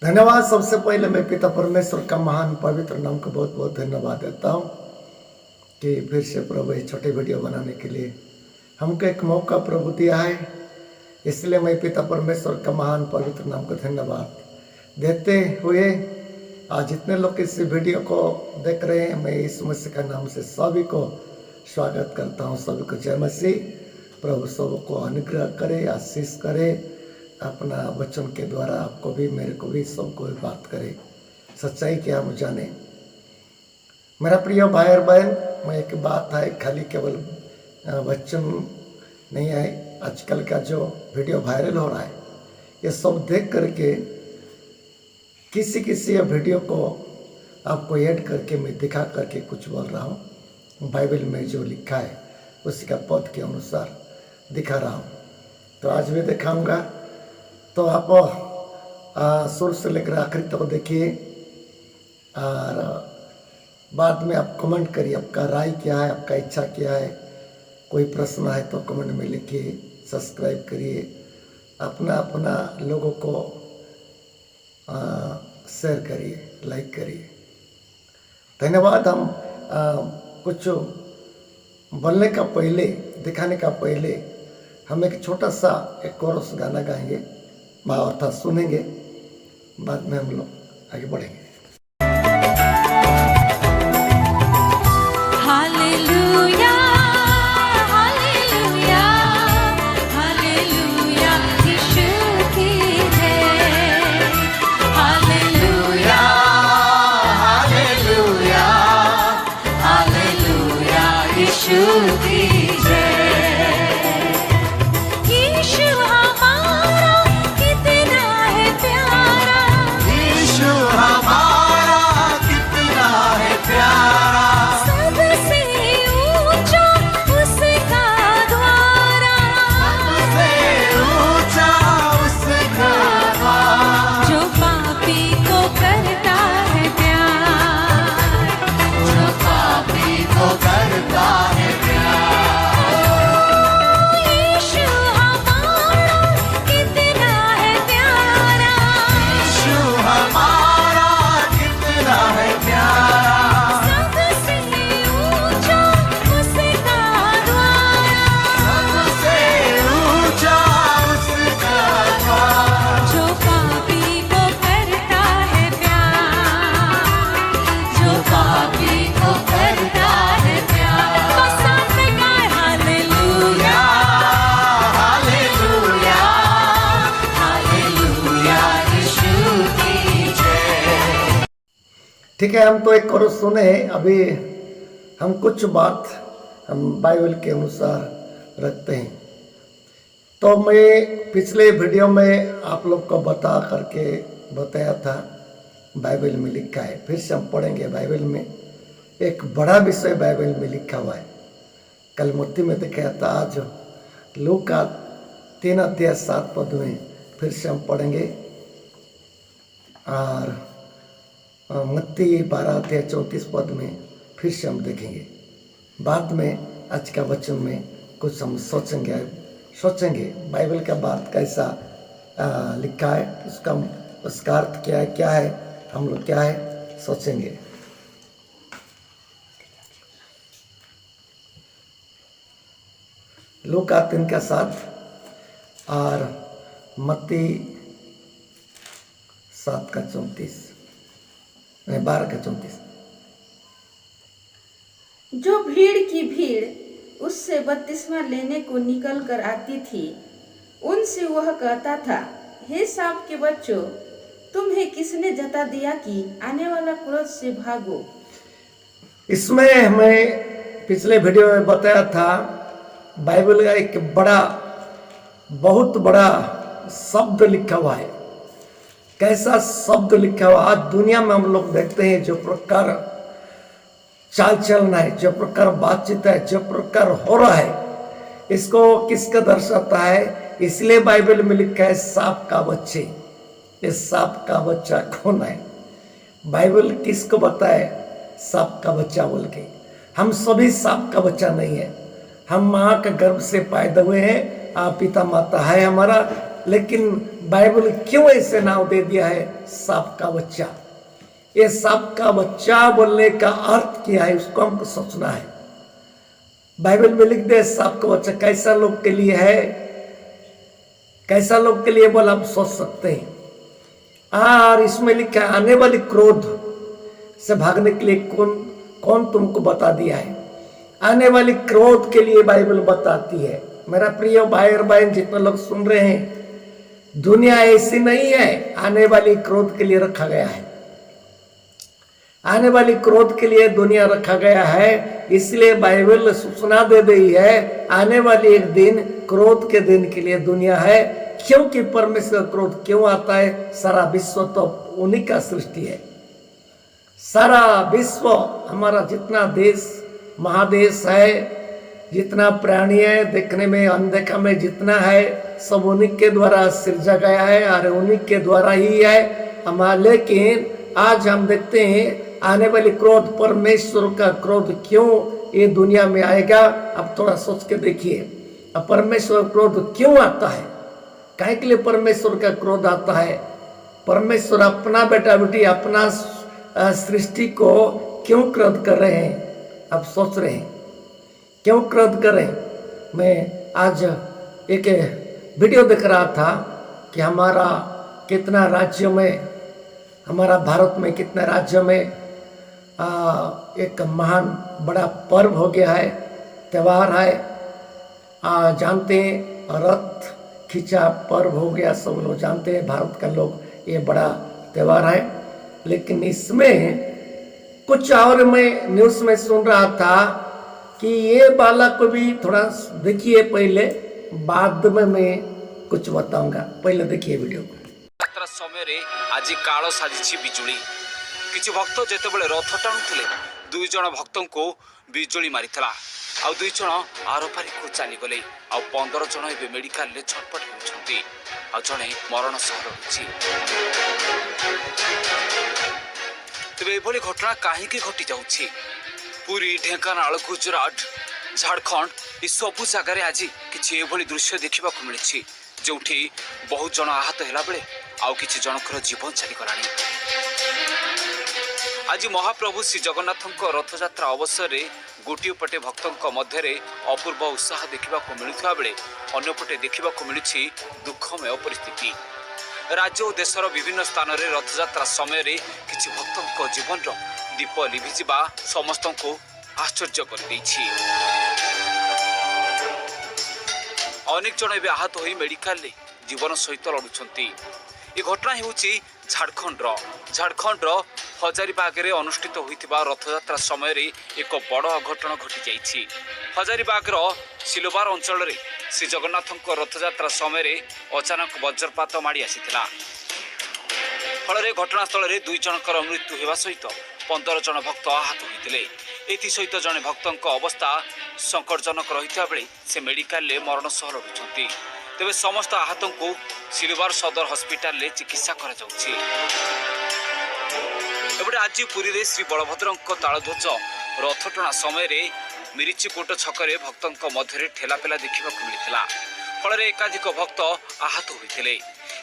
धन्यवाद। सबसे पहले मैं पिता परमेश्वर का महान पवित्र नाम को बहुत बहुत धन्यवाद देता हूँ कि फिर से प्रभु ये छोटे वीडियो बनाने के लिए हमको एक मौका प्रभु दिया है। इसलिए मैं पिता परमेश्वर का महान पवित्र नाम को धन्यवाद देते हुए आज जितने लोग इस वीडियो को देख रहे हैं, मैं यीशु मसीह का नाम से सभी को स्वागत करता हूँ। सभी को जय मसीह। प्रभु सबको अनुग्रह करे, आशीष करे, अपना वचन के द्वारा आपको भी, मेरे को भी, सबको भी बात करे, सच्चाई क्या हम जाने। मेरा प्रिय भाई और बहन, मैं एक बात है, खाली केवल वचन नहीं है। आजकल का जो वीडियो वायरल हो रहा है, ये सब देख करके किसी किसी वीडियो को आपको ऐड करके मैं दिखा करके कुछ बोल रहा हूँ। बाइबल में जो लिखा है उसी का पद के अनुसार दिखा रहा हूँ। तो आज भी दिखाऊंगा, तो आप शुरू से लेकर आखिरी तक देखिए और बाद में आप कमेंट करिए, आपका राय क्या है, आपका इच्छा क्या है। कोई प्रश्न है तो कमेंट में लिखिए, सब्सक्राइब करिए, अपना अपना लोगों को शेयर करिए, लाइक करिए। धन्यवाद। हम कुछ बोलने का पहले, दिखाने का पहले हम एक छोटा सा एक कोरस गाना गाएंगे, अर्थात सुनेंगे, बाद में हम लोग आगे बढ़ेंगे। ठीक है, हम तो एक कोरस सुने। अभी हम कुछ बात हम बाइबल के अनुसार रखते हैं। तो मैं पिछले वीडियो में आप लोग को बता करके बताया था बाइबल में लिखा है, फिर से हम पढ़ेंगे। बाइबल में एक बड़ा विषय बाइबल में लिखा हुआ है। कल मूर्ति में दिखाया था, आज लूका 3:7 में फिर से हम पढ़ेंगे और मत्ती 12:34 में फिर से हम देखेंगे। बाद में आज का वचन में कुछ हम सोचेंगे बाइबल का बात कैसा लिखा है, उसका अर्थ क्या है, हम लोग क्या है सोचेंगे। लूका 3:7 और मत्ती 7:34, 12:34। जो भीड़ की भीड़ उससे बपतिस्मा लेने को निकल कर आती थी, उनसे वह कहता था, हे सांप के बच्चों, तुम्हें किसने जता दिया कि आने वाला क्रोध से भागो। इसमें हमें पिछले वीडियो में बताया था, बाइबल का एक बहुत बड़ा शब्द लिखा हुआ है। कैसा शब्द लिखा हुआ। आज दुनिया में हम लोग देखते हैं जो प्रकार चाल चलन है, जो प्रकार बातचीत है, जो प्रकार हो रहा है, इसको किसका दर्शाता है? इसलिए बाइबल में लिखा है सांप का बच्चे। इस सांप का बच्चा कौन है? बाइबल किसको बताए सांप का बच्चा बोल के? हम सभी सांप का बच्चा नहीं है। हम माँ के गर्भ से पैदा हुए हैं, पिता माता है हमारा, लेकिन बाइबल क्यों ऐसे नाम दे दिया है सांप का बच्चा। ये सांप का बच्चा बोलने का अर्थ क्या है उसको हमको सोचना है। बाइबल में लिख दे सांप का बच्चा कैसा लोग के लिए है, कैसा लोग के लिए बोल आप सोच सकते हैं। और इसमें लिखा है आने वाली क्रोध से भागने के लिए कौन तुमको बता दिया है। आने वाली क्रोध के लिए बाइबल बताती है। मेरा प्रिय भाई और बहन जितने लोग सुन रहे हैं, दुनिया ऐसी नहीं है, आने वाली क्रोध के लिए रखा गया है। आने वाली क्रोध के लिए दुनिया रखा गया है, इसलिए बाइबल सूचना दे रही है आने वाली एक दिन क्रोध के दिन के लिए दुनिया है। क्योंकि परमेश्वर का क्रोध क्यों आता है, सारा विश्व तो उन्हीं का सृष्टि है। सारा विश्व हमारा जितना देश महादेश है, जितना प्राणी है, देखने में अनदेखा में जितना है, सब उन्हीं के द्वारा सृजा गया है और उन्हीं के द्वारा ही है हमारा। लेकिन आज हम देखते हैं आने वाली क्रोध, परमेश्वर का क्रोध क्यों ये दुनिया में आएगा। अब थोड़ा सोच के देखिए, अब परमेश्वर क्रोध क्यों आता है, काहे के लिए परमेश्वर का क्रोध आता है। परमेश्वर अपना बेटा बेटी अपना सृष्टि को क्यों क्रोध कर रहे हैं, अब सोच रहे हैं क्यों क्रोध कर रहे हैं। मैं आज एक वीडियो देख रहा था कि हमारा कितना राज्य में, हमारा भारत में कितने राज्य में एक महान बड़ा पर्व हो गया है, त्यौहार है। जानते हैं रथ खींचा पर्व हो गया, सब लोग जानते हैं, भारत का लोग ये बड़ा त्यौहार है। लेकिन इसमें कुछ और मैं न्यूज़ में सुन रहा था कि ये बालक को भी थोड़ा देखिए पहले, बाद में मैं कुछ बताऊंगा। पहले देखिए वीडियो को। यात्रा समय रे आज काल साजिछि बिजुली। किछि भक्त जेतेबेले रथ टाणुथिले दुई जण भक्तों को बिजुली मारिथला आ दुई जण आरपारी को चली गले आ 15 जण एबे मेडिकल ले छटपट होउछंती आ जणे मरण सहर होछि। तबे एभली घटना काहेकि घटी जाउछि। पुरी, ढेंकानाल, गुजरात, झारखंड ई सबु जगार आज किछि एभली दृश्य देखा मिली जोठी बहुत जन आहत होला बेले आउ किछि जनकर जीवन चली गलानी। आज महाप्रभु श्री जगन्नाथ रथयात्रा अवसर में गोटे पटे भक्तों मध्य अपूर्व उत्साह देखा मिलुवा बेले अन्यपटे देखा मिली दुखमय परिस्थिति। राज्य और देशर विभिन्न स्थान में रथयात्रा समय किछि भक्तों जीवन दीप लिभिजिबा समस्त को आश्चर्य कर देछि। अनेक जन एवं आहत हो मेडिकल जीवन सहित लड़ुंट। ये घटना होउछि झारखंड हजारीबाग में अनुष्ठित होइतिबा रथयात्रा समय एक बड़ अघटन घटी जाइछि। हजारीबाग सिलोबार अंचल में श्री जगन्नाथ रथयात्रा समय अचानक वज्रपात माड़ी आसीथिला। फल घटनास्थल में 2 जनकर मृत्यु होगा सहित 15 जन भक्त आहत होते। एसहित जड़े भक्तों अवस्था संकटजनक रही बेले से मेडिकल मरण सह लड़ुंट। तेज समस्त आहतों को सिलवार सदर हस्पिटाल में चिकित्सा कराଯାଉଛି। एपटे आज पुरी श्री बलभद्र तालध्वज रथटଣା समय मिरिचिकोट छकरे भक्तों मध्य ठेलापेला देखा मिलता। फल एकाधिक भक्त आहत होते।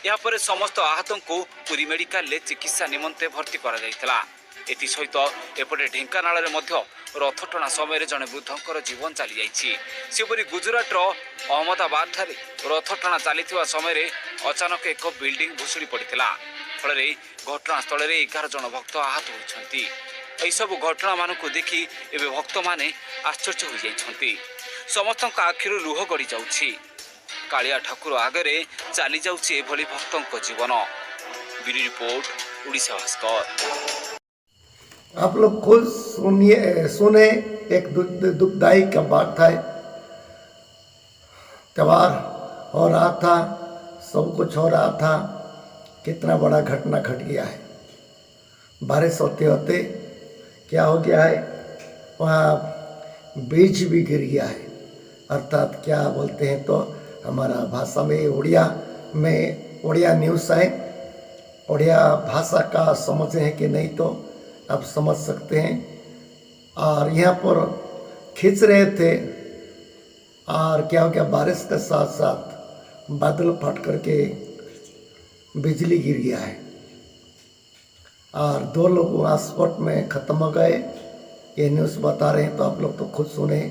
यापर समस्त आहतों को पुरी मेडिकल में चिकित्सा निमंते भर्ती करा। एसहित एपटे ढेंकानाल रथटଣା समय जड़े वृद्धर जीवन चली जाइछि। सेपरी गुजरात अहमदाबाद ठारे रथटଣା चली समय अचानक एक बिल्डिंग भुशुड़ी पड़ता। फल घटनास्थल में 11 जन भक्त आहत होती। यह सब घटना मानक देखि एवं भक्त माने आश्चर्य हो जाइछन्ति। समस्त आखिर लुह गड़ी जाउछि। कालिया ठाकुर आगरे चली जाउछि एभली भक्तों जीवन। Bureau report Odisha Bhaskar. आप लोग खुद सुने एक दुखदायी का बात है। त्यौहार हो रहा था, सब कुछ हो रहा था, कितना बड़ा घटना घट गया है। बारिश होते होते क्या हो गया है, वहाँ बीज भी गिर गया है। अर्थात क्या बोलते हैं तो हमारा भाषा में उड़िया न्यूज़ है। उड़िया भाषा का समझे हैं कि नहीं तो आप समझ सकते हैं। और यहाँ पर खींच रहे थे और क्या हो गया, बारिश के साथ साथ बादल फट करके बिजली गिर गया है और 2 लोग वहाँ स्पॉट में ख़त्म हो गए। ये न्यूज़ बता रहे हैं तो आप लोग तो खुद सुने।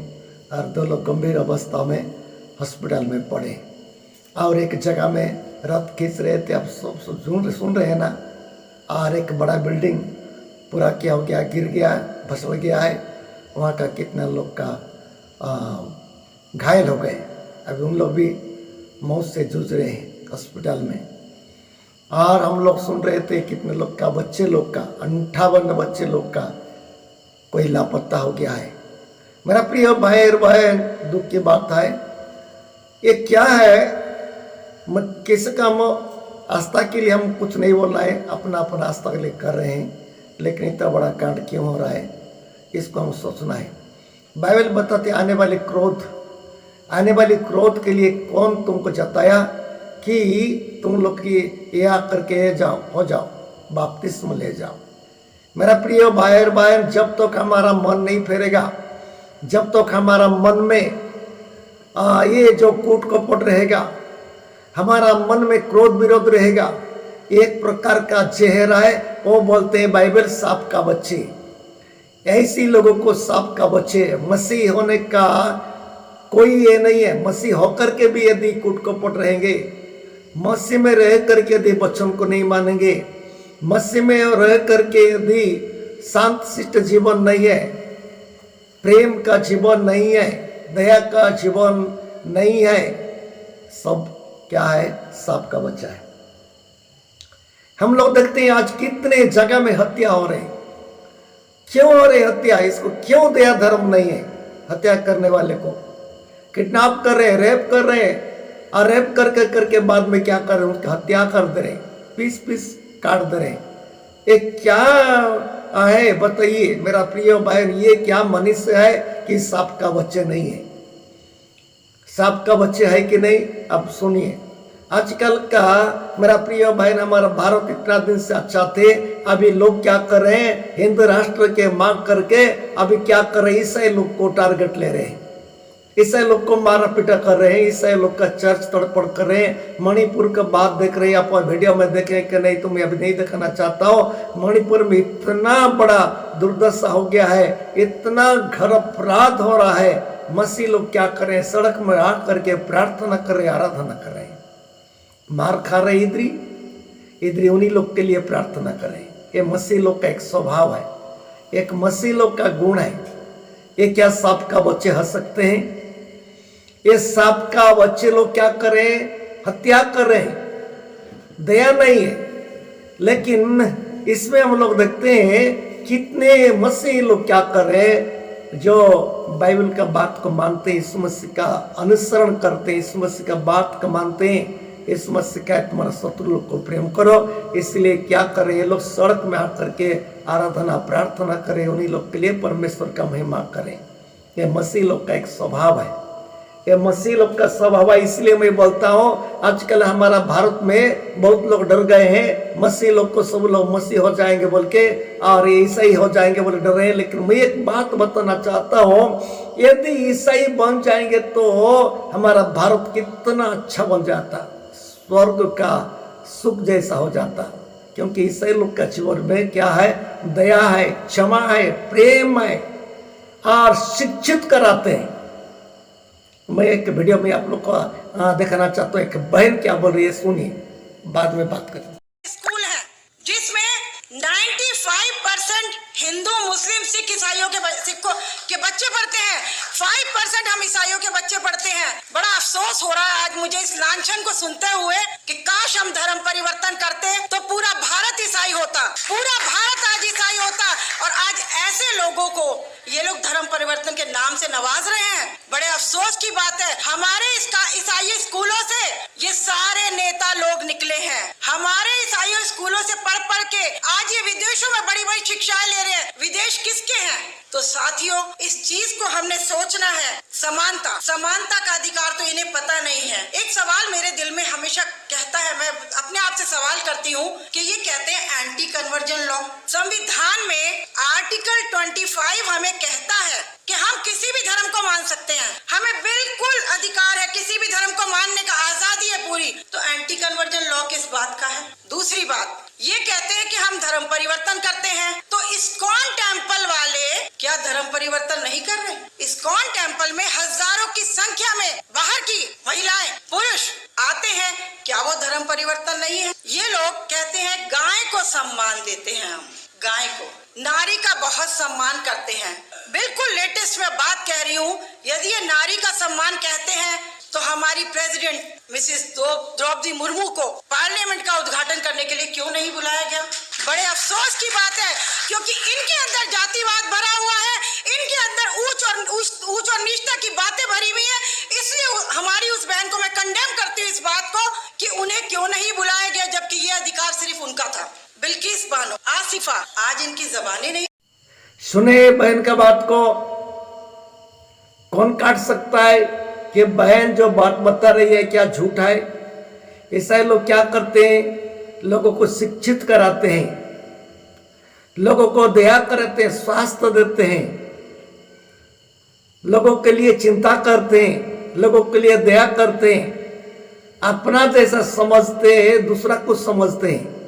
और 2 लोग गंभीर अवस्था में हॉस्पिटल में पड़े और एक जगह में रथ खींच रहे थे। आप सब सुन रहे हैं ना। और एक बड़ा बिल्डिंग पूरा क्या हो गया, गिर गया, फिसल गया है। वहाँ का कितना लोग का घायल हो गए। अभी उन लोग भी मौत से जूझ रहे हैं हॉस्पिटल में। और हम लोग सुन रहे थे कितने लोग का, बच्चे लोग का 58 बच्चे लोग का कोई लापता हो गया है। मेरा प्रिय भाई और बहन, दुख की बात है। ये क्या है, किसी का आस्था के लिए हम कुछ नहीं बोल रहे हैं, अपना अपना आस्था के लिए कर रहे हैं। लेकिन इतना बड़ा कांड क्यों हो रहा है, इसको हम सोचना है। बाइबल बताते आने वाले क्रोध के लिए कौन तुमको जताया कि तुम लोग की ये आकर के हो जाओ बपतिस्मा ले जाओ। मेरा प्रिय भाई और बहन, जब तक हमारा मन नहीं फेरेगा, जब तक हमारा मन में ये जो कूट कपट रहेगा, हमारा मन में क्रोध विरोध रहेगा, एक प्रकार का जहर है। वो बोलते हैं बाइबल सांप का बच्चे। ऐसी लोगों को सांप का बच्चे। मसीह होने का कोई ये नहीं है। मसीह होकर के भी यदि कूट कपट रहेंगे, मसीह में रह करके यदि वचन को नहीं मानेंगे, मसीह में रह करके यदि शांत शिष्ट जीवन नहीं है, प्रेम का जीवन नहीं है, दया का जीवन नहीं है, सब क्या है, सांप का बच्चा है। हम लोग देखते हैं आज कितने जगह में हत्या हो रही। क्यों हो रही हत्या? इसको क्यों दया धर्म नहीं है? हत्या करने वाले को किडनैप कर रहे हैं, रेप कर रहे हैं, और रेप करके बाद में क्या कर रहे हैं, उसकी हत्या कर दे रहे, पीस पीस काट दे रहे। ये क्या है बताइए मेरा प्रिय बहन, ये क्या मनुष्य है कि सांप का बच्चे नहीं है? सांप का बच्चे है कि नहीं? अब सुनिए, आजकल का मेरा प्रिय बहन, हमारा भारत इतना दिन से अच्छा थे, अभी लोग क्या कर रहे हैं, हिंदू राष्ट्र के मांग करके अभी क्या कर रहे हैं, ईसाई लोग को टारगेट ले रहे हैं, ईसाई लोग को मारा पीटा कर रहे हैं, ईसाई लोग का चर्च तोड़फोड़ कर रहे हैं। मणिपुर का बात देख रहे हैं आप, वीडियो में देखें कि नहीं, तो मैं अभी नहीं दिखाना चाहता हूँ। मणिपुर में इतना बड़ा दुर्दशा हो गया है, इतना घर अपराध हो रहा है। मसीह लोग क्या कर रहे हैं, सड़क में आ करके प्रार्थना कर रहे, आराधना कर रहे हैं, मार खा रहे इधरी उन्हीं लोग के लिए प्रार्थना कर रहे हैं। ये मसीह लोग का एक स्वभाव है, एक मसीह लोग का गुण है। ये क्या सांप का बच्चे हंस सकते हैं? ये सांप का बच्चे लोग क्या कर रहे हैं, हत्या कर रहे हैं, दया नहीं है। लेकिन इसमें हम लोग देखते हैं कितने मसीह लोग क्या कर रहे हैं, जो बाइबल का बात को मानते हैं, यीशु मसीह का अनुसरण करते हैं, यीशु मसीह का बात को मानते हैं। यीशु मसीह का तुम्हारा शत्रु लोग को प्रेम करो। इसलिए क्या कर रहे हैं, ये लोग सड़क में आकर के आराधना प्रार्थना करें, उन्हीं लोग के लिए परमेश्वर का महिमा करें। ये मसीह लोग का एक स्वभाव है, ये मसीह लोग का स्वभाव है। इसलिए मैं बोलता हूँ आजकल हमारा भारत में बहुत लोग डर गए हैं, मसीह लोग को सब लोग मसीह हो जाएंगे बोल के, और ईसाई हो जाएंगे बोल डर रहे हैं। लेकिन मैं एक बात बताना चाहता हूँ, यदि ईसाई बन जाएंगे तो हमारा भारत कितना अच्छा बन जाता, स्वर्ग का सुख जैसा हो जाता। क्योंकि ईसाई लोग का जीवन में क्या है, दया है, क्षमा है, प्रेम है, और शिक्षित कराते हैं। मैं एक वीडियो में आप लोग को दिखाना चाहता हूँ, एक बहन क्या बोल रही है, सुनिए, बाद में बात करें। स्कूल है जिसमें 95% हिंदू मुस्लिम सिख ईसाइयों के बच्चे पढ़ते हैं, 5% हम ईसाइयों के बच्चे पढ़ते हैं। बड़ा अफसोस हो रहा है आज मुझे इस लांछन को सुनते हुए कि काश हम धर्म परिवर्तन करते तो पूरा भारत ईसाई होता, पूरा भारत आज ईसाई होता। और आज ऐसे लोगों को ये लोग धर्म परिवर्तन के नाम से नवाज रहे हैं। बड़े अफसोस की बात है, हमारे ईसाई स्कूलों से ये सारे नेता लोग निकले हैं। हमारे ईसाई स्कूलों से पढ़ के आज ये विदेशों में बड़ी बड़ी शिक्षाएं ले रहे हैं। विदेश किसके हैं? तो साथियों, इस चीज को हमने सोचना है। समानता समानता का अधिकार तो इन्हें पता नहीं है। एक सवाल मेरे दिल में हमेशा कहता है, मैं अपने आप से सवाल करती हूँ कि ये कहते हैं एंटी कन्वर्जन लॉ। संविधान में आर्टिकल 25 हमें कहता है कि हम किसी भी धर्म को मान सकते हैं, हमें बिल्कुल अधिकार है, किसी भी धर्म को मानने का आजादी है पूरी। तो एंटी कन्वर्जन लॉ किस बात का है? दूसरी बात, ये कहते हैं कि हम धर्म परिवर्तन करते हैं, तो इस्कॉन टेम्पल वाले क्या धर्म परिवर्तन नहीं कर रहे? इस्कॉन टेम्पल में हजारों की संख्या में बाहर की महिलाएं, पुरुष आते हैं, क्या वो धर्म परिवर्तन नहीं है? ये लोग कहते हैं गाय को सम्मान देते हैं, हम गाय को, नारी का बहुत सम्मान करते हैं। बिल्कुल लेटेस्ट में बात कह रही हूँ, यदि ये नारी का सम्मान कहते हैं तो हमारी प्रेसिडेंट मिसेस द्रौपदी मुर्मू को पार्लियामेंट का उद्घाटन करने के लिए क्यों नहीं बुलाया गया? बड़े अफसोस की बात है, क्योंकि इनके अंदर जातिवाद भरा हुआ है, इनके अंदर ऊंच और नीचता की बातें भरी हुई है। इसलिए हमारी उस बहन को मैं कंडेम करती हूँ इस बात को कि उन्हें क्यों नहीं बुलाया गया, जबकि ये अधिकार सिर्फ उनका था। बिल्किस बानो, आसिफा, आज इनकी जबानें नहीं। सुने बहन का बात को, कौन काट सकता है कि बहन जो बात बता रही है क्या झूठ है? ईसाई लोग क्या करते हैं? लोगों को शिक्षित कराते हैं, लोगों को दया करते हैं, स्वास्थ्य देते हैं, लोगों के लिए चिंता करते हैं, लोगों के लिए दया करते हैं, अपना जैसा समझते हैं, दूसरा को समझते हैं।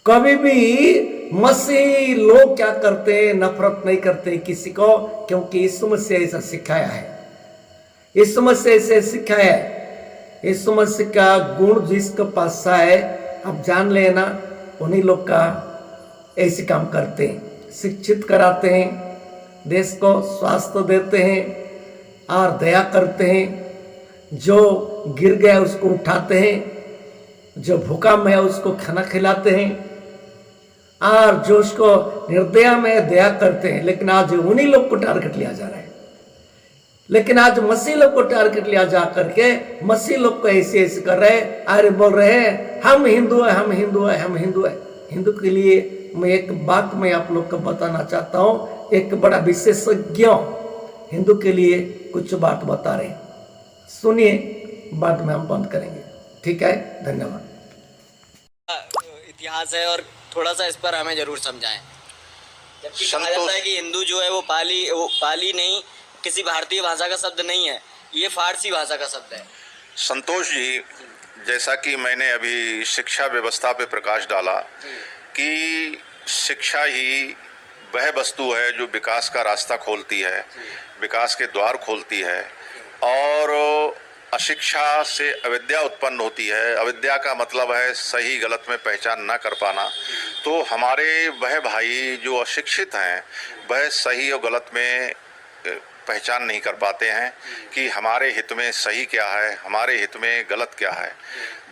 कभी भी मसीही लोग क्या करते हैं? नफरत नहीं करते किसी को, क्योंकि यीशु मसीह ऐसा सिखाया है। यीशु मसीह ऐसे सिखाया है। यीशु मसीह का गुण जिसके पास है, आप जान लेना, उन्हीं लोग का ऐसे काम करते हैं, शिक्षित कराते हैं, देश को स्वास्थ्य देते हैं और दया करते हैं। जो गिर गया उसको उठाते हैं, जो भूखा में है उसको खाना खिलाते हैं और जो उसको निर्दया में दया करते हैं। लेकिन आज उन्हीं लोग को टारगेट लिया जा रहा है। लेकिन आज मसीह लोग को टारगेट लिया जा करके मसीह लोग को ऐसे ऐसे कर रहे हैं, अरे बोल रहे हैं हम हिंदू है, हम हिंदू है, हम हिंदू है। हिंदू के लिए मैं एक बात मैं आप लोग को बताना चाहता हूँ। एक बड़ा विशेषज्ञ हिंदू के लिए कुछ बात बता रहे हैं, सुनिए, बाद में हम बंद करेंगे। ठीक है, धन्यवाद। इतिहास है और थोड़ा सा इस पर हमें जरूर समझाएं। जबकि कहा जाता है कि हिंदू जो है वो पाली नहीं, किसी भारतीय भाषा का शब्द नहीं है, ये फारसी भाषा का शब्द है। संतोष जी, जैसा कि मैंने अभी शिक्षा व्यवस्था पे प्रकाश डाला कि शिक्षा ही वह वस्तु है जो विकास का रास्ता खोलती है, विकास के द्वार खोलती है, और अशिक्षा से अविद्या उत्पन्न होती है। अविद्या का मतलब है सही गलत में पहचान न कर पाना। तो हमारे वह भाई जो अशिक्षित हैं वह सही और गलत में पहचान नहीं कर पाते हैं कि हमारे हित में सही क्या है, हमारे हित में गलत क्या है।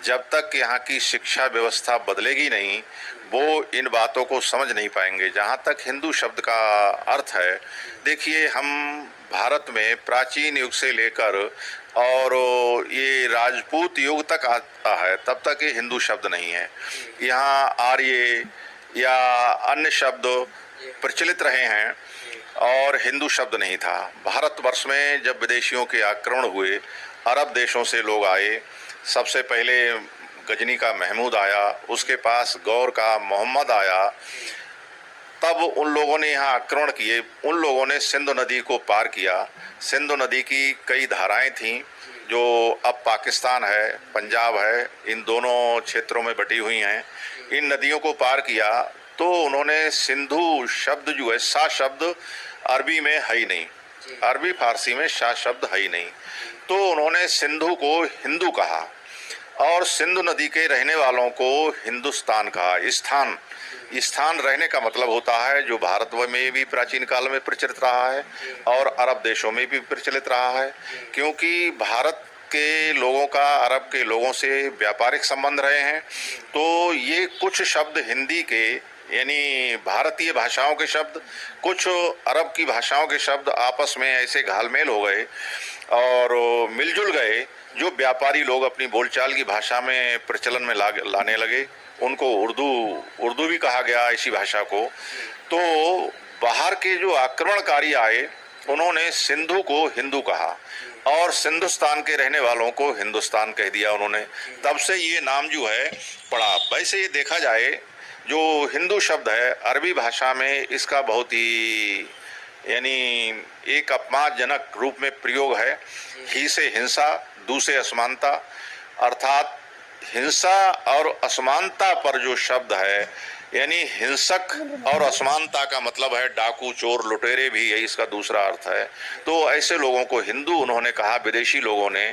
जब तक यहाँ की शिक्षा व्यवस्था बदलेगी नहीं, वो इन बातों को समझ नहीं पाएंगे। जहाँ तक हिंदू शब्द का अर्थ है, देखिए, हम भारत में प्राचीन युग से लेकर और ये राजपूत युग तक आता है, तब तक ये हिंदू शब्द नहीं है। यहाँ आर्य या अन्य शब्द प्रचलित रहे हैं और हिंदू शब्द नहीं था। भारतवर्ष में जब विदेशियों के आक्रमण हुए, अरब देशों से लोग आए, सबसे पहले गजनी का महमूद आया, उसके पास गौर का मोहम्मद आया, तब उन लोगों ने यहाँ आक्रमण किए। उन लोगों ने सिंधु नदी को पार किया। सिंधु नदी की कई धाराएं थीं जो अब पाकिस्तान है, पंजाब है, इन दोनों क्षेत्रों में बटी हुई हैं। इन नदियों को पार किया तो उन्होंने सिंधु शब्द जो है, सा शब्द अरबी में है ही नहीं, अरबी फारसी में शाह शब्द है ही नहीं, तो उन्होंने सिंधु को हिंदू कहा और सिंधु नदी के रहने वालों को हिंदुस्तान कहा। स्थान रहने का मतलब होता है जो भारत में भी प्राचीन काल में प्रचलित रहा है और अरब देशों में भी प्रचलित रहा है, क्योंकि भारत के लोगों का अरब के लोगों से व्यापारिक संबंध रहे हैं। तो ये कुछ शब्द हिंदी के, यानी भारतीय भाषाओं के शब्द, कुछ अरब की भाषाओं के शब्द आपस में ऐसे घालमेल हो गए और मिलजुल गए, जो व्यापारी लोग अपनी बोलचाल की भाषा में प्रचलन में लाने लगे। उनको उर्दू भी कहा गया इसी भाषा को। तो बाहर के जो आक्रमणकारी आए उन्होंने सिंधु को हिंदू कहा और सिंधुस्तान के रहने वालों को हिंदुस्तान कह दिया उन्होंने। तब से ये नाम जो है पड़ा। वैसे ये देखा जाए जो हिंदू शब्द है अरबी भाषा में इसका बहुत ही यानी एक अपमानजनक रूप में प्रयोग है। ही से हिंसा, दू से असमानता, अर्थात हिंसा और असमानता पर जो शब्द है यानी हिंसक और असमानता का मतलब है डाकू, चोर, लुटेरे भी, यही इसका दूसरा अर्थ है। तो ऐसे लोगों को हिंदू उन्होंने कहा विदेशी लोगों ने।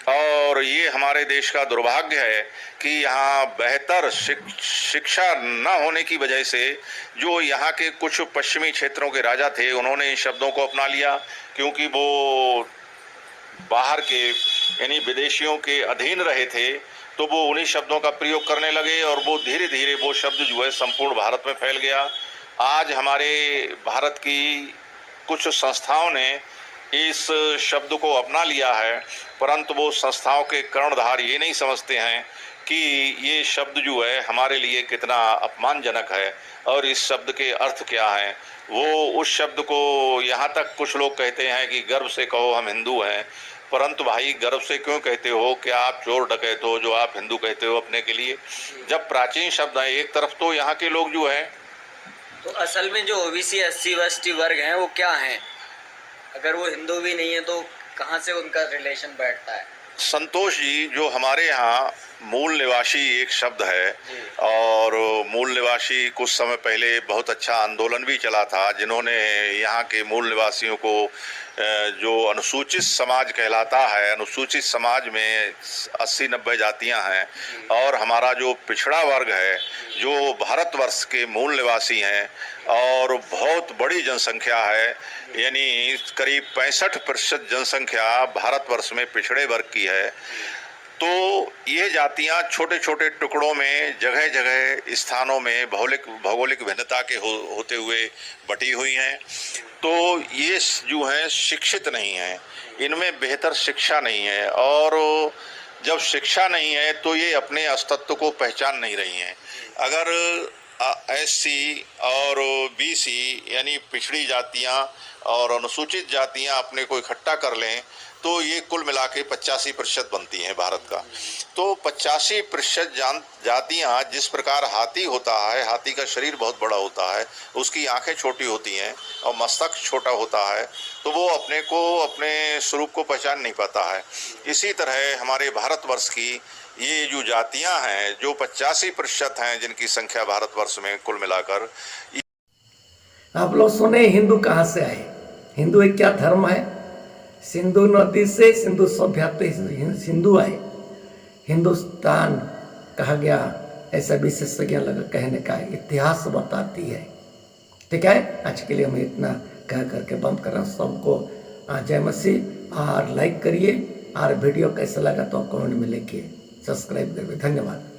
और ये हमारे देश का दुर्भाग्य है कि यहाँ बेहतर शिक्षा न होने की वजह से जो यहाँ के कुछ पश्चिमी क्षेत्रों के राजा थे उन्होंने इन शब्दों को अपना लिया, क्योंकि वो बाहर के यानी विदेशियों के अधीन रहे थे तो वो उन्हीं शब्दों का प्रयोग करने लगे और वो धीरे धीरे वो शब्द जो है संपूर्ण भारत में फैल गया। आज हमारे भारत की कुछ संस्थाओं ने इस शब्द को अपना लिया है, परंतु वो संस्थाओं के कर्णधार ये नहीं समझते हैं कि ये शब्द जो है हमारे लिए कितना अपमानजनक है और इस शब्द के अर्थ क्या हैं। वो उस शब्द को यहाँ तक कुछ लोग कहते हैं कि गर्व से कहो हम हिंदू हैं, परंतु भाई गर्व से क्यों कहते हो कि आप चोर डकैत हो जो आप हिंदू कहते हो अपने के लिए, जब प्राचीन शब्द है। एक तरफ तो यहाँ के लोग जो है तो असल में जो ओबीसी एससी एसटी वर्ग हैं वो क्या हैं? अगर वो हिंदू भी नहीं है तो कहाँ से उनका रिलेशन बैठता है? संतोष जी, जो हमारे यहाँ मूल निवासी एक शब्द है और मूल निवासी कुछ समय पहले बहुत अच्छा आंदोलन भी चला था, जिन्होंने यहाँ के मूल निवासियों को जो अनुसूचित समाज कहलाता है, अनुसूचित समाज में 80-90 जातियां हैं और हमारा जो पिछड़ा वर्ग है जो भारतवर्ष के मूल निवासी हैं और बहुत बड़ी जनसंख्या है, यानी करीब 65% जनसंख्या भारतवर्ष में पिछड़े वर्ग की है। तो ये जातियां छोटे छोटे टुकड़ों में जगह जगह स्थानों में भौगोलिक भिन्नता के होते हुए बटी हुई हैं। तो ये जो हैं शिक्षित नहीं हैं, इनमें बेहतर शिक्षा नहीं है और जब शिक्षा नहीं है तो ये अपने अस्तित्व को पहचान नहीं रही हैं। अगर एससी और बीसी यानी पिछड़ी जातियां और अनुसूचित जातियां अपने को इकट्ठा कर लें तो ये कुल मिला के 85% बनती हैं भारत का। तो 85% जातियां, जिस प्रकार हाथी होता है, हाथी का शरीर बहुत बड़ा होता है, उसकी आंखें छोटी होती हैं और मस्तक छोटा होता है, तो वो अपने को अपने स्वरूप को पहचान नहीं पाता है। इसी तरह हमारे भारतवर्ष की ये जो जातियां हैं जो 85% हैं जिनकी संख्या भारतवर्ष में कुल मिलाकर। आप लोग सुने हिंदू कहाँ से आए? हिंदू एक क्या धर्म है? सिंधु नदी से सिंधु सभ्यता सिंधु आए, हिंदुस्तान कहा गया, ऐसा विशेषज्ञ लगा कहने का इतिहास बताती है। ठीक है, आज के लिए हम इतना कह करके बंद कर रहे हैं। सबको जय मसीह और लाइक करिए और वीडियो कैसा लगा तो कमेंट में लिखिए, सब्सक्राइब करिए। धन्यवाद।